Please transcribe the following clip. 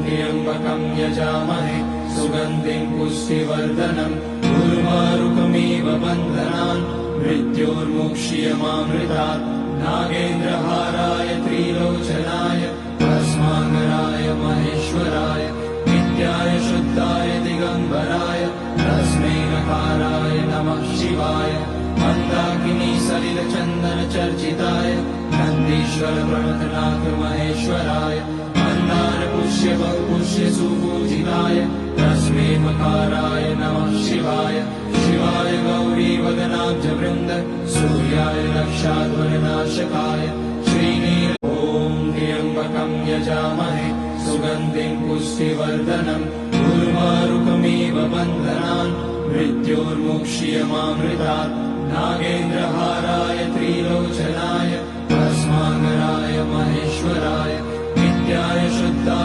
त्र्यम्बकं यजामहे सुगन्धिं पुष्टिवर्धनम् उर्वारुकमिव बन्धनान् मृत्योर्मुक्ष्यमामृतात् नागेन्द्रहाराय त्रिलोचनाय भस्माङ्गराय महेश्वराय नित्याय शुद्धाय दिगम्बराय तस्मै नकाराय नमः शिवाय मन्दाकिनी सलिलचन्दन चर्चिताय नन्दीश्वर प्रणतनाथ महेश्वराय मन्दार पुष्य बहुपुष्य सुपूजिताय तस्मै मकाराय नमः शिवाय शिवाय गौरी वदनाब्ज वृन्द सूर्याय रक्षाध्वरनाशकाय श्रीनील त्र्यम्बकं यजामहे सुगन्धिं पुष्टिवर्धनम् उर्वारुकमिव बन्धनान् मृत्योर्मुक्ष्यमामृतात् नागेन्द्रहाराय त्रिलोचनाय भस्माङ्गराय महेश्वराय नित्याय शुद्धाय